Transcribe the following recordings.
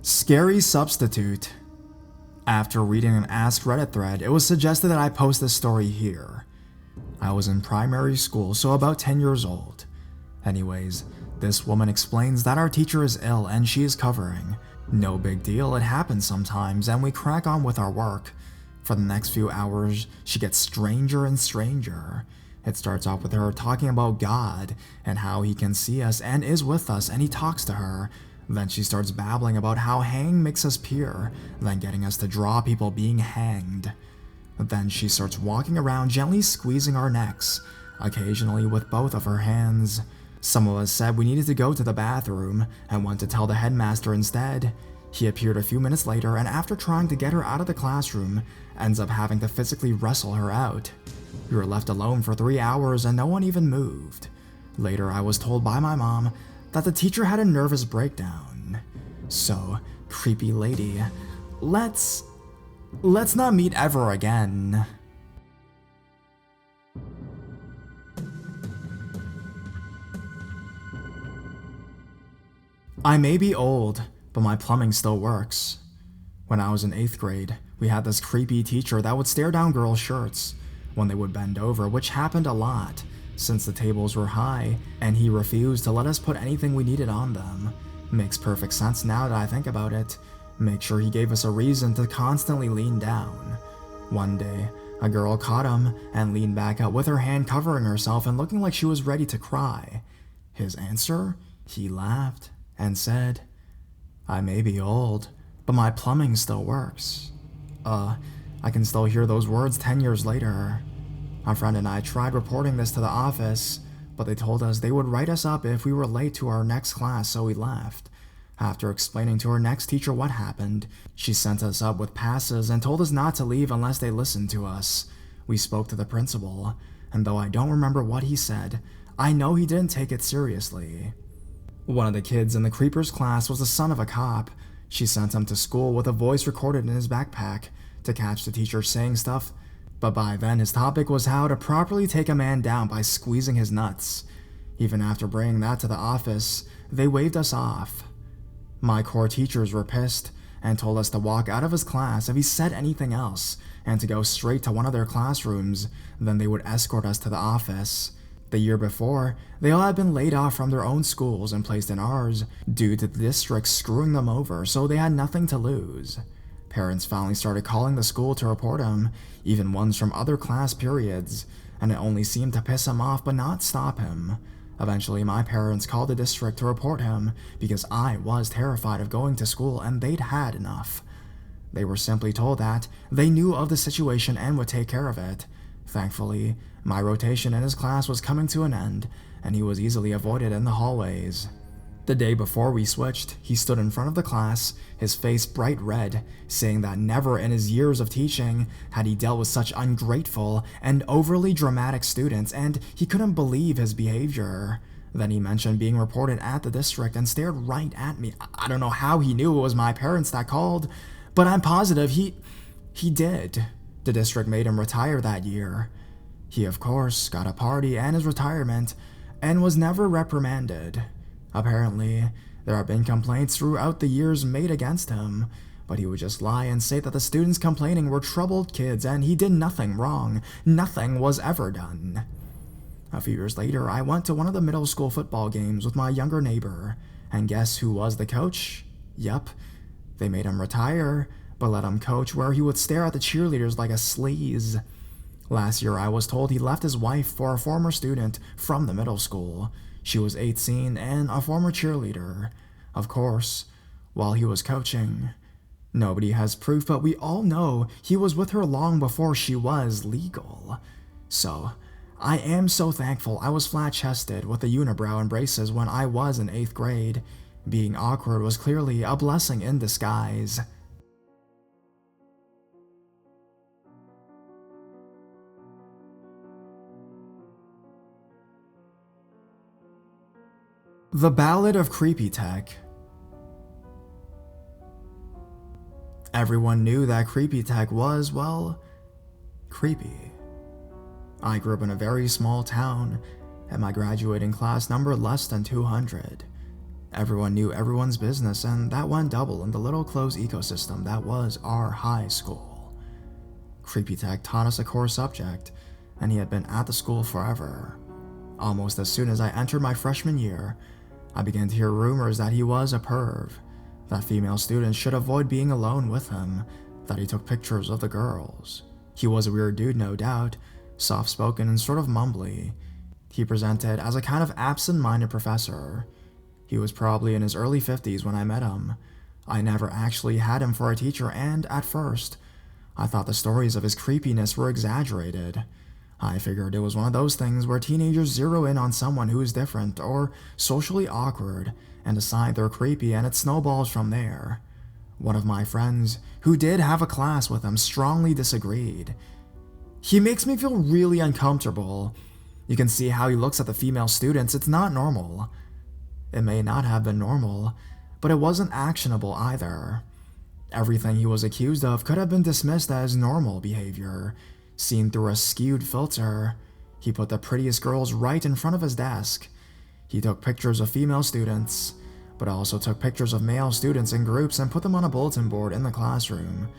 Scary substitute. After reading an Ask Reddit thread, it was suggested that I post this story here. I was in primary school, so about 10 years old. Anyways, this woman explains that our teacher is ill and she is covering. No big deal, it happens sometimes, and we crack on with our work. For the next few hours, she gets stranger and stranger. It starts off with her talking about God and how he can see us and is with us, and he talks to her. Then she starts babbling about how hanging makes us pure, then getting us to draw people being hanged. Then she starts walking around gently squeezing our necks, occasionally with both of her hands. Some of us said we needed to go to the bathroom and went to tell the headmaster instead. He appeared a few minutes later, and after trying to get her out of the classroom, ends up having to physically wrestle her out. We were left alone for 3 hours and no one even moved. Later, I was told by my mom that the teacher had a nervous breakdown. So, creepy lady, let's not meet ever again. I may be old, but my plumbing still works. When I was in 8th grade, we had this creepy teacher that would stare down girls' shirts when they would bend over, which happened a lot since the tables were high, and he refused to let us put anything we needed on them. Makes perfect sense now that I think about it. Make sure he gave us a reason to constantly lean down. One day, a girl caught him and leaned back up with her hand covering herself and looking like she was ready to cry. His answer? He laughed and said, "I may be old, but my plumbing still works." I can still hear those words 10 years later. My friend and I tried reporting this to the office, but they told us they would write us up if we were late to our next class, so we left. After explaining to our next teacher what happened, she sent us up with passes and told us not to leave unless they listened to us. We spoke to the principal, and though I don't remember what he said, I know he didn't take it seriously. One of the kids in the creepers class was the son of a cop. She sent him to school with a voice recorded in his backpack to catch the teacher saying stuff, but by then his topic was how to properly take a man down by squeezing his nuts. Even after bringing that to the office, they waved us off. My core teachers were pissed and told us to walk out of his class if he said anything else and to go straight to one of their classrooms, then they would escort us to the office. The year before, they all had been laid off from their own schools and placed in ours due to the district screwing them over, so they had nothing to lose. Parents finally started calling the school to report him, even ones from other class periods, and it only seemed to piss him off but not stop him. Eventually, my parents called the district to report him because I was terrified of going to school and they'd had enough. They were simply told that they knew of the situation and would take care of it. Thankfully, my rotation in his class was coming to an end, and he was easily avoided in the hallways. The day before we switched, he stood in front of the class, his face bright red, saying that never in his years of teaching had he dealt with such ungrateful and overly dramatic students, and he couldn't believe his behavior. Then he mentioned being reported at the district and stared right at me. I don't know how he knew it was my parents that called, but I'm positive he did. The district made him retire that year. He, of course, got a party and his retirement, and was never reprimanded. Apparently, there have been complaints throughout the years made against him, but he would just lie and say that the students complaining were troubled kids and he did nothing wrong. Nothing was ever done. A few years later, I went to one of the middle school football games with my younger neighbor, and guess who was the coach? Yup, they made him retire, but let him coach where he would stare at the cheerleaders like a sleaze. Last year, I was told he left his wife for a former student from the middle school. She was 18 and a former cheerleader, of course, while he was coaching. Nobody has proof, but we all know he was with her long before she was legal. So, I am so thankful I was flat-chested with a unibrow and braces when I was in 8th grade. Being awkward was clearly a blessing in disguise. The Ballad of Creepy Tech. Everyone knew that Creepy Tech was, well, creepy. I grew up in a very small town, and my graduating class numbered less than 200. Everyone knew everyone's business, and that went double in the little closed ecosystem that was our high school. Creepy Tech taught us a core subject, and he had been at the school forever. Almost as soon as I entered my freshman year, I began to hear rumors that he was a perv, that female students should avoid being alone with him, that he took pictures of the girls. He was a weird dude, no doubt, soft-spoken and sort of mumbly. He presented as a kind of absent-minded professor. He was probably in his early 50s when I met him. I never actually had him for a teacher, and at first, I thought the stories of his creepiness were exaggerated. I figured it was one of those things where teenagers zero in on someone who is different or socially awkward and decide they're creepy, and it snowballs from there. One of my friends, who did have a class with him, strongly disagreed. He makes me feel really uncomfortable. You can see how he looks at the female students. It's not normal. It may not have been normal, but it wasn't actionable either. Everything he was accused of could have been dismissed as normal behavior, seen through a skewed filter. He put the prettiest girls right in front of his desk. He took pictures of female students, but also took pictures of male students in groups and put them on a bulletin board in the classroom.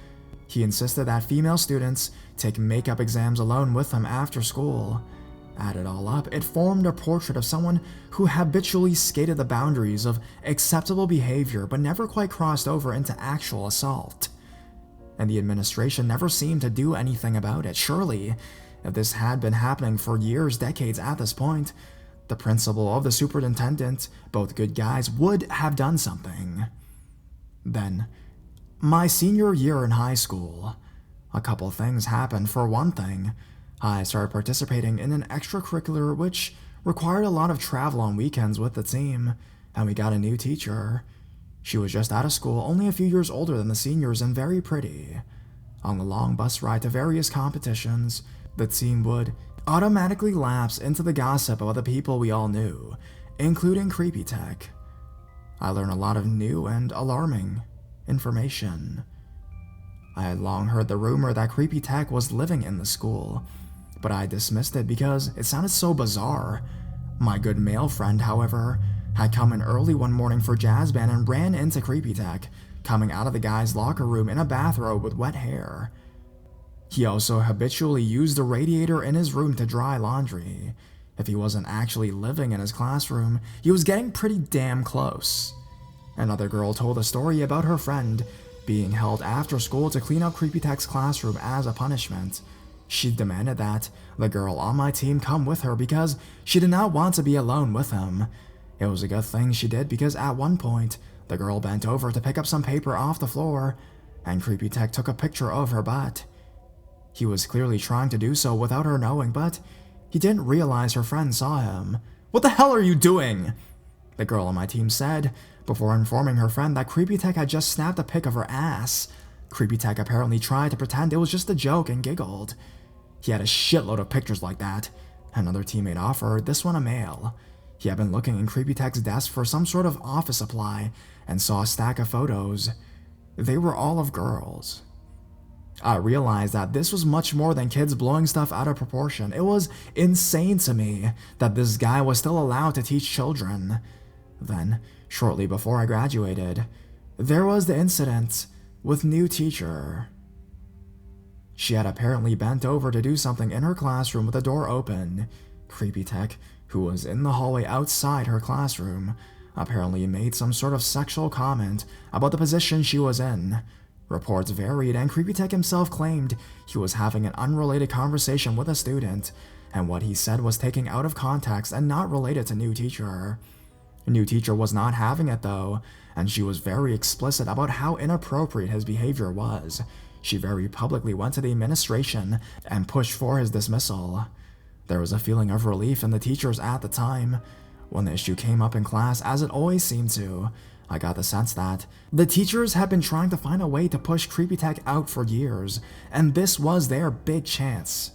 He insisted that female students take makeup exams alone with him after school. Add it all up, it formed a portrait of someone who habitually skated the boundaries of acceptable behavior but never quite crossed over into actual assault. And the administration never seemed to do anything about it. Surely, if this had been happening for years, decades at this point, the principal of the superintendent, both good guys, would have done something. Then, my senior year in high school, a couple things happened. For one thing, I started participating in an extracurricular which required a lot of travel on weekends with the team, and we got a new teacher. She was just out of school, only a few years older than the seniors, and very pretty. On the long bus ride to various competitions, the team would automatically lapse into the gossip of the people we all knew, including Creepy Tech. I learned a lot of new and alarming information. I had long heard the rumor that Creepy Tech was living in the school, but I dismissed it because it sounded so bizarre. My good male friend, however, had come in early one morning for jazz band and ran into Creepy Tech, coming out of the guy's locker room in a bathrobe with wet hair. He also habitually used the radiator in his room to dry laundry. If he wasn't actually living in his classroom, he was getting pretty damn close. Another girl told a story about her friend being held after school to clean up Creepy Tech's classroom as a punishment. She demanded that the girl on my team come with her because she did not want to be alone with him. It was a good thing she did because at one point, the girl bent over to pick up some paper off the floor, and Creepy Tech took a picture of her butt. He was clearly trying to do so without her knowing, but he didn't realize her friend saw him. "What the hell are you doing?" the girl on my team said, before informing her friend that Creepy Tech had just snapped a pic of her ass. Creepy Tech apparently tried to pretend it was just a joke and giggled. He had a shitload of pictures like that. Another teammate offered, this one a male. He had been looking in Creepy Tech's desk for some sort of office supply and saw a stack of photos. They were all of girls. I realized that this was much more than kids blowing stuff out of proportion. It was insane to me that this guy was still allowed to teach children. Then, shortly before I graduated, there was the incident with new teacher. She had apparently bent over to do something in her classroom with the door open. Creepy Tech, who was in the hallway outside her classroom, apparently made some sort of sexual comment about the position she was in. Reports varied, and Creepy Tech himself claimed he was having an unrelated conversation with a student, and what he said was taken out of context and not related to new teacher. New teacher was not having it though, and she was very explicit about how inappropriate his behavior was. She very publicly went to the administration and pushed for his dismissal. There was a feeling of relief in the teachers at the time. When the issue came up in class, as it always seemed to, I got the sense that the teachers had been trying to find a way to push Creepy Tech out for years, and this was their big chance.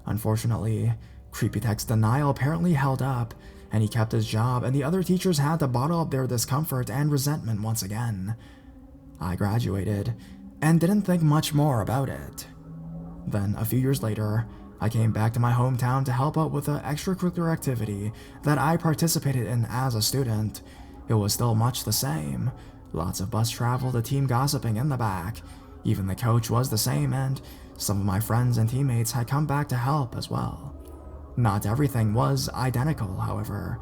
Unfortunately, Creepy Tech's denial apparently held up, and he kept his job, and the other teachers had to bottle up their discomfort and resentment once again. I graduated, and didn't think much more about it. Then, a few years later, I came back to my hometown to help out with an extracurricular activity that I participated in as a student. it was still much the same. Lots of bus travel, the team gossiping in the back. Even the coach was the same, and some of my friends and teammates had come back to help as well. Not everything was identical, however.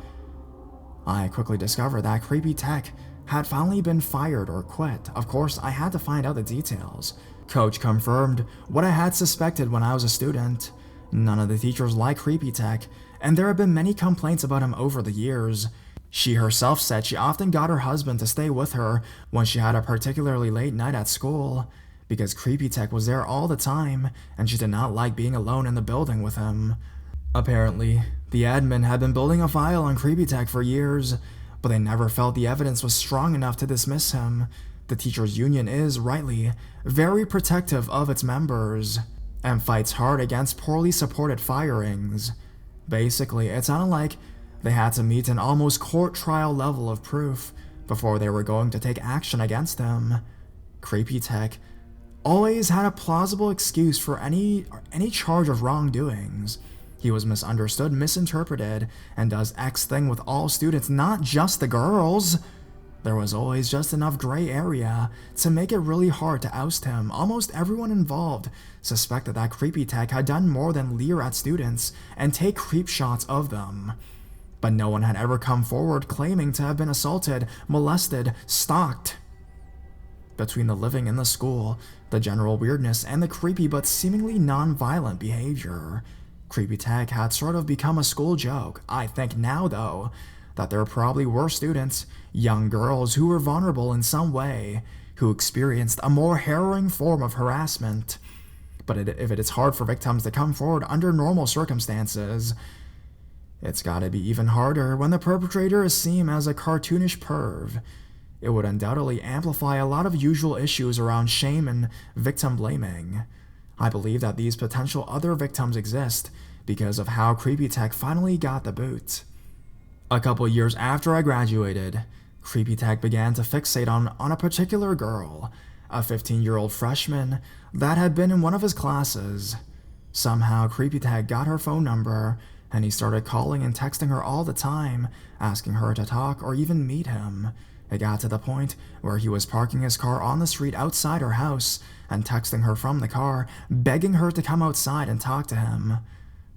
I quickly discovered that Creepy Tech had finally been fired or quit. Of course, I had to find out the details. Coach confirmed what I had suspected when I was a student. None of the teachers liked Creepy Tech, and there have been many complaints about him over the years. She herself said she often got her husband to stay with her when she had a particularly late night at school, because Creepy Tech was there all the time, and she did not like being alone in the building with him. Apparently, the admin had been building a file on Creepy Tech for years, but they never felt the evidence was strong enough to dismiss him. The teachers' union is, rightly, very protective of its members, and fights hard against poorly supported firings. Basically, it sounded like they had to meet an almost court trial level of proof before they were going to take action against him. Creepy Tech always had a plausible excuse for any charge of wrongdoings. He was misunderstood, misinterpreted, and does X thing with all students, not just the girls. There was always just enough gray area to make it really hard to oust him. Almost everyone involved suspected that Creepy Tech had done more than leer at students and take creep shots of them. But no one had ever come forward claiming to have been assaulted, molested, stalked. Between the living in the school, the general weirdness, and the creepy but seemingly non-violent behavior, Creepy Tech had sort of become a school joke. I think now, though, that there probably were students, young girls who were vulnerable in some way, who experienced a more harrowing form of harassment. But if it is hard for victims to come forward under normal circumstances, it's gotta be even harder when the perpetrator is seen as a cartoonish perv. It would undoubtedly amplify a lot of usual issues around shame and victim blaming. I believe that these potential other victims exist because of how Creepy Tech finally got the boot. A couple years after I graduated, Creepy Tech began to fixate on a particular girl, a 15-year-old freshman that had been in one of his classes. Somehow Creepy Tech got her phone number, and he started calling and texting her all the time, asking her to talk or even meet him. It got to the point where he was parking his car on the street outside her house and texting her from the car, begging her to come outside and talk to him.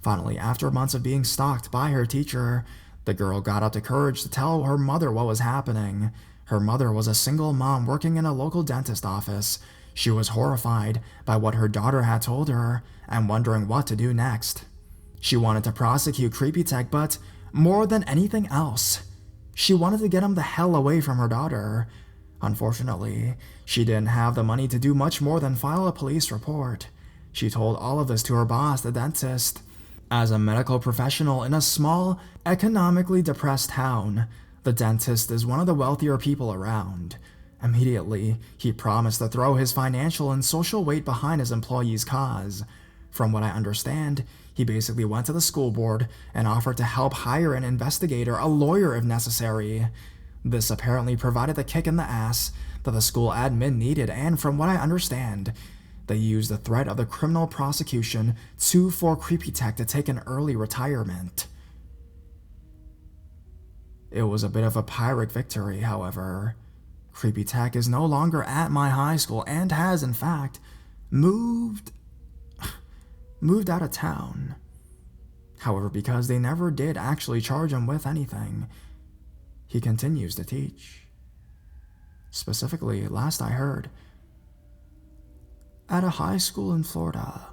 Finally, after months of being stalked by her teacher, the girl got up the courage to tell her mother what was happening. Her mother was a single mom working in a local dentist office. She was horrified by what her daughter had told her and wondering what to do next. She wanted to prosecute Creepy Tech, but more than anything else, she wanted to get him the hell away from her daughter. Unfortunately, she didn't have the money to do much more than file a police report. She told all of this to her boss, the dentist. As a medical professional in a small, economically depressed town, the dentist is one of the wealthier people around. Immediately, he promised to throw his financial and social weight behind his employee's cause. From what I understand, he basically went to the school board and offered to help hire an investigator, a lawyer if necessary. This apparently provided the kick in the ass that the school admin needed, and from what I understand, they used the threat of the criminal prosecution for Creepy Tech to take an early retirement. It was a bit of a Pyrrhic victory, however. Creepy Tech is no longer at my high school and has, in fact, moved out of town. However, because they never did actually charge him with anything, he continues to teach. Specifically, last I heard, at a high school in Florida.